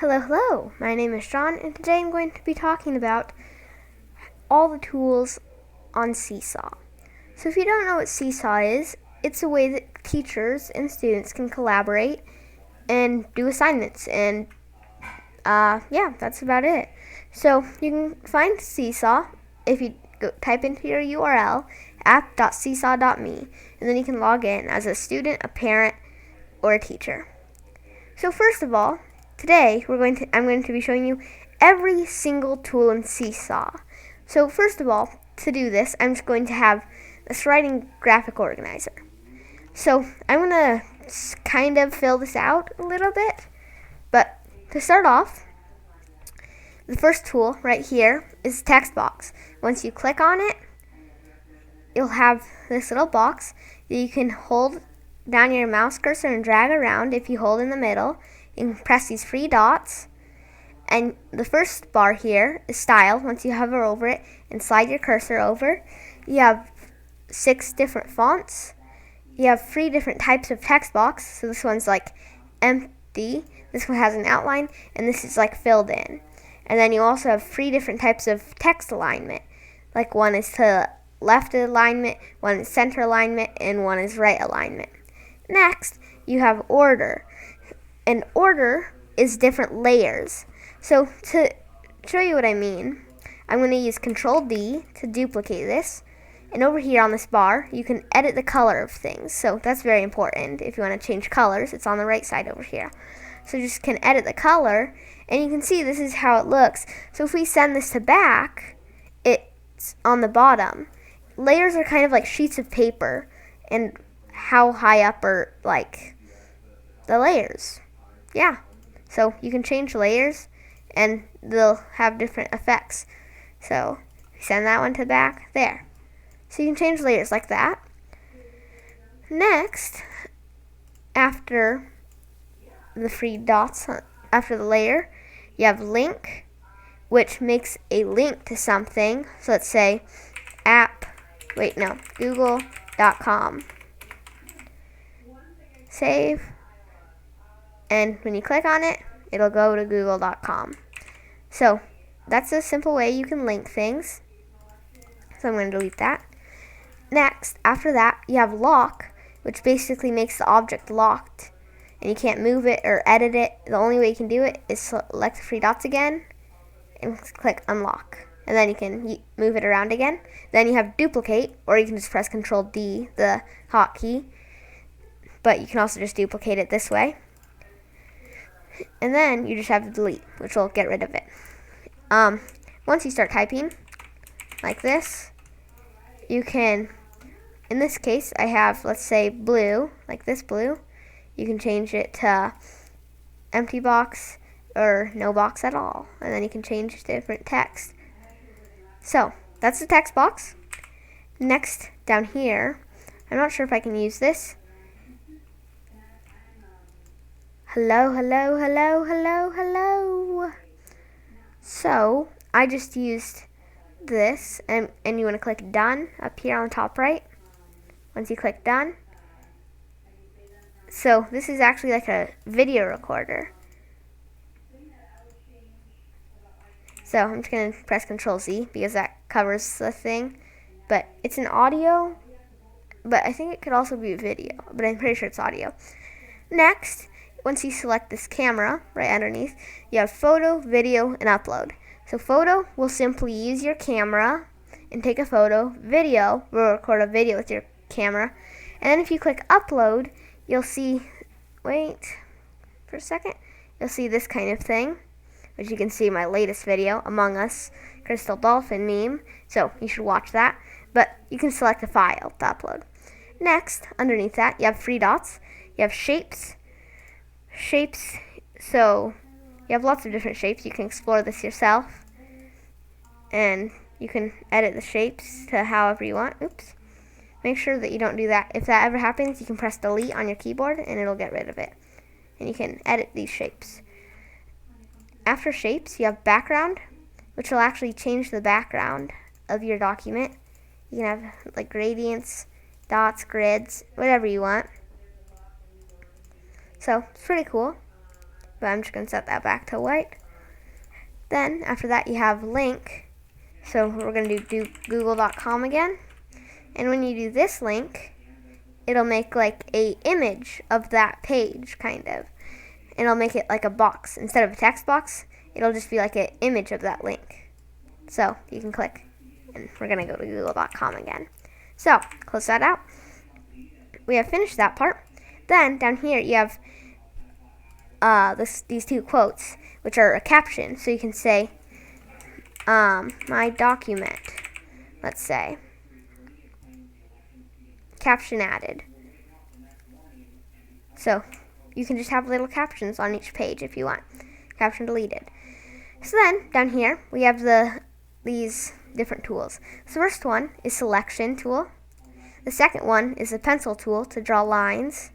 Hello, my name is John, and today I'm going to be talking about all the tools on Seesaw. So if you don't know what Seesaw is, it's a way that teachers and students can collaborate and do assignments, and that's about it. So you can find Seesaw if you type into your URL app.seesaw.me, and then you can log in as a student, a parent, or a teacher. So first of all, today I'm going to be showing you every single tool in Seesaw. So first of all, to do this, I'm just going to have this writing graphic organizer. So I'm going to kind of fill this out a little bit, but to start off, the first tool right here is text box. Once you click on it, you'll have this little box that you can hold down your mouse cursor and drag around. If you hold in the middle, you can press these three dots, and the first bar here is style. Once you hover over it and slide your cursor over, you have 6 different fonts. You have 3 different types of text box. So this one's like empty, this one has an outline, and this is like filled in. And then you also have 3 different types of text alignment. Like one is to left alignment, one is center alignment, and one is right alignment. Next, you have order. And order is different layers. So to show you what I mean, I'm going to use Control D to duplicate this. And over here on this bar, you can edit the color of things. So that's very important. If you want to change colors, it's on the right side over here. So you just can edit the color, and you can see this is how it looks. So if we send this to back, it's on the bottom. Layers are kind of like sheets of paper, and how high up are like the layers. Yeah. So you can change layers, and they'll have different effects. So send that one to the back there. So you can change layers like that. Next, after the 3 dots after the layer, you have link, which makes a link to something. So let's say google.com. Save, and when you click on it, it'll go to google.com. So that's a simple way you can link things. So I'm going to delete that. Next, after that, you have lock, which basically makes the object locked, and you can't move it or edit it. The only way you can do it is select the 3 dots again and click unlock, and then you can move it around again. Then you have duplicate, or you can just press Control D, the hotkey, but you can also just duplicate it this way. And then you just have to delete, which will get rid of it. Once you start typing like this, you can, in this case, I have, let's say, blue, like this blue. You can change it to empty box or no box at all. And then you can change different text. So that's the text box. Next, down here, I'm not sure if I can use this. Hello. So I just used this, and you want to click done up here on the top right. Once you click done, so this is actually like a video recorder. So I'm just going to press Control Z because that covers the thing, but it's an audio, but I think it could also be a video, but I'm pretty sure it's audio. Next, once you select this camera right underneath, you have photo, video, and upload. So photo will simply use your camera and take a photo. Video will record a video with your camera. And then if you click upload, you'll see, wait for a second, you'll see this kind of thing, which you can see in my latest video, Among Us, Crystal Dolphin meme. So you should watch that. But you can select a file to upload. Next, underneath that, you have 3 dots. You have shapes. So you have lots of different shapes. You can explore this yourself, and you can edit the shapes to however you want. Oops. Make sure that you don't do that. If that ever happens, you can press delete on your keyboard and it'll get rid of it. And you can edit these shapes. After shapes, you have background, which will actually change the background of your document. You can have like gradients, dots, grids, whatever you want. So it's pretty cool. but I'm just going to set that back to white. Then after that you have link, so we're going to do google.com again, and when you do this link, it'll make like a image of that page, kind of, and it'll make it like a box. Instead of a text box, it'll just be like an image of that link. So you can click, and we're going to go to google.com again. So close that out. We have finished that part. Then down here you have these two quotes, which are a caption. So you can say, my document, let's say, caption added. So you can just have little captions on each page if you want. Caption deleted. So then down here we have these different tools. The first one is selection tool. The second one is the pencil tool to draw lines.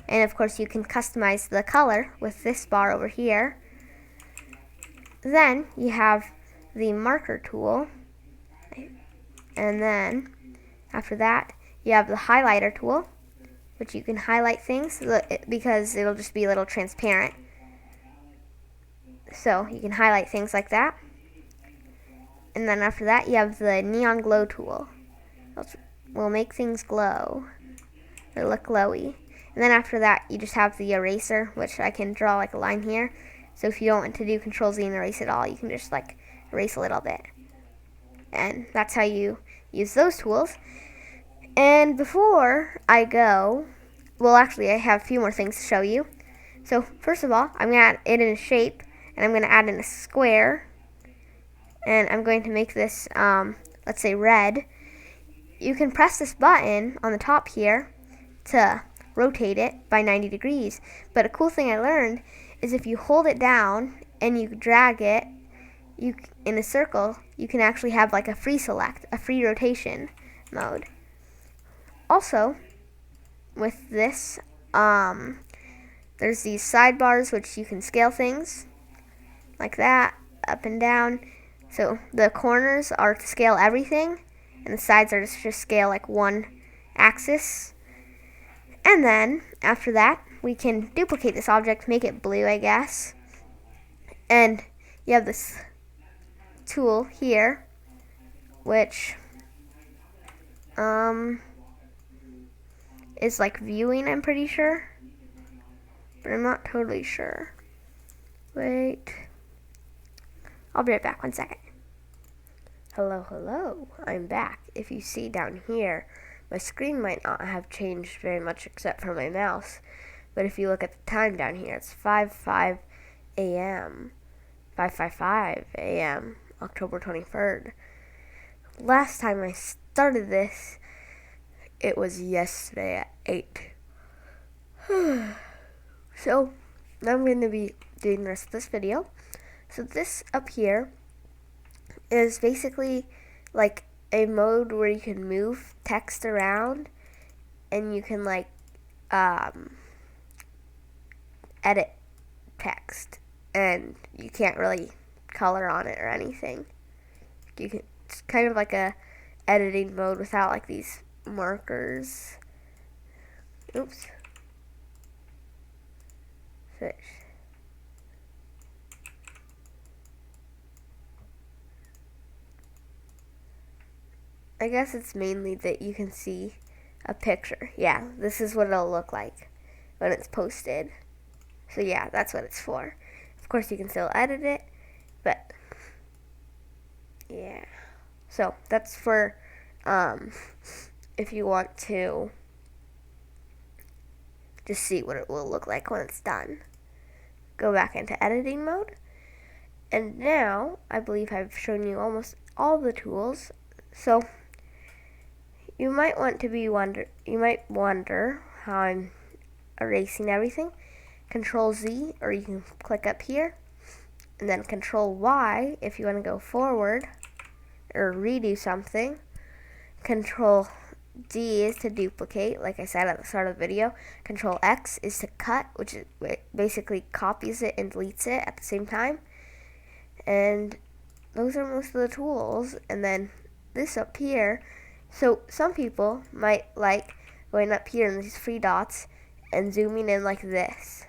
And of course you can customize the color with this bar over here. Then you have the marker tool. And then after that you have the highlighter tool, which you can highlight things because it'll just be a little transparent. So you can highlight things like that. And then after that you have the neon glow tool. Will make things glow or look glowy. And then after that you just have the eraser, which I can draw like a line here. So if you don't want to do Control-Z and erase it all, you can just like erase a little bit. And that's how you use those tools. And before I go, well actually I have a few more things to show you. So first of all, I'm going to add it in a shape, and I'm going to add in a square. And I'm going to make this, let's say red. You can press this button on the top here to rotate it by 90 degrees. But a cool thing I learned is if you hold it down and you drag it in a circle, you can actually have like a free select, a free rotation mode. Also, with this, there's these sidebars which you can scale things like that, up and down. So the corners are to scale everything, and the sides are to just scale like one axis. And then after that we can duplicate this object, make it blue, I guess. And you have this tool here, which is like viewing, I'm pretty sure, but I'm not totally sure. Wait, I'll be right back, 1 second. Hello, I'm back. If you see down here, my screen might not have changed very much except for my mouse, but if you look at the time down here, it's 5:55 a.m. October 23rd. Last time I started this, it was yesterday at 8. So now I'm going to be doing the rest of this video. So this up here is basically like a mode where you can move text around, and you can like edit text, and you can't really color on it or anything. It's kind of like a editing mode without like these markers. Oops. Switch. I guess it's mainly that you can see a picture. Yeah, this is what it'll look like when it's posted. So yeah, that's what it's for. Of course you can still edit it, but yeah. So that's for if you want to just see what it will look like when it's done. Go back into editing mode. And now I believe I've shown you almost all the tools. So you might wonder how I'm erasing everything. Control-Z, or you can click up here, and then Control-Y if you want to go forward or redo something. Control-D is to duplicate, like I said at the start of the video. Control-X is to cut, which is basically copies it and deletes it at the same time. And those are most of the tools. And then this up here, so some people might like going up here in these three dots and zooming in like this.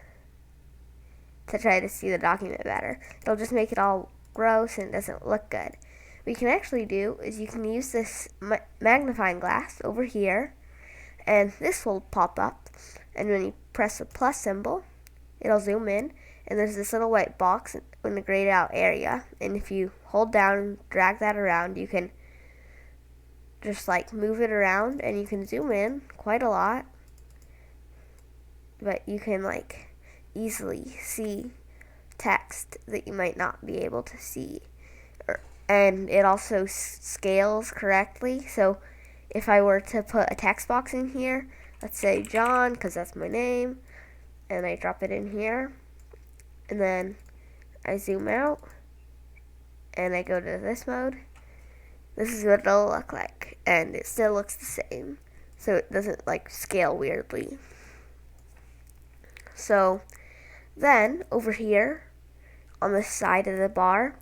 to try to see the document better. It'll just make it all gross and it doesn't look good. What you can actually do is you can use this magnifying glass over here, and this will pop up, and when you press the plus symbol, it'll zoom in, and there's this little white box in the grayed out area, and if you hold down and drag that around, you can just like move it around, and you can zoom in quite a lot, but you can like easily see text that you might not be able to see. And it also scales correctly, so if I were to put a text box in here, let's say John, because that's my name, and I drop it in here, and then I zoom out, and I go to this mode, this is what it'll look like, and it still looks the same, so it doesn't like scale weirdly. So then over here on the side of the bar,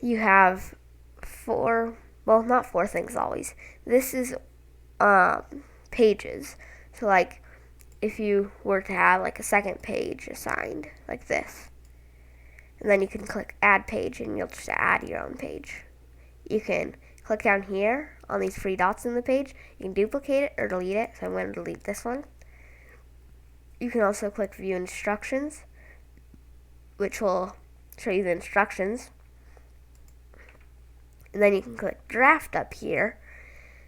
you have not four things always. This is pages. So like if you were to have like a second page assigned like this, and then you can click add page and you'll just add your own page. You can click down here on these three dots in the page. You can duplicate it or delete it. So I'm going to delete this one. You can also click view instructions, which will show you the instructions. And then you can click draft up here,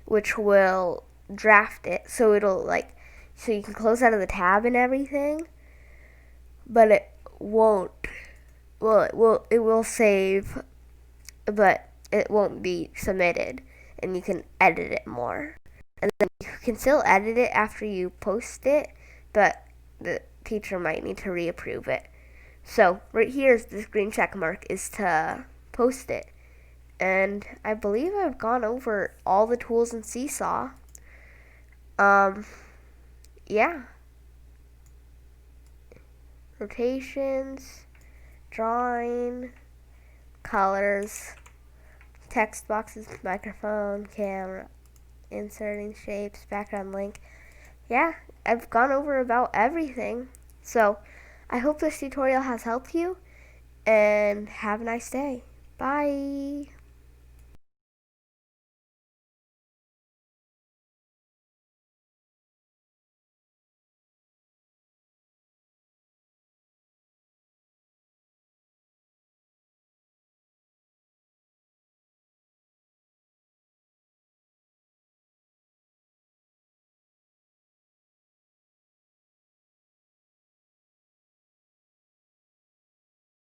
which will draft it. So so you can close out of the tab and everything, but it won't. Well, it will save, but it won't be submitted, and you can edit it more. And then you can still edit it after you post it, but the teacher might need to reapprove it. So right here is this green check mark is to post it. And I believe I've gone over all the tools in Seesaw. Yeah. Rotations, drawing, colors, text boxes, microphone, camera, inserting shapes, background link. Yeah, I've gone over about everything. So I hope this tutorial has helped you, and have a nice day. Bye.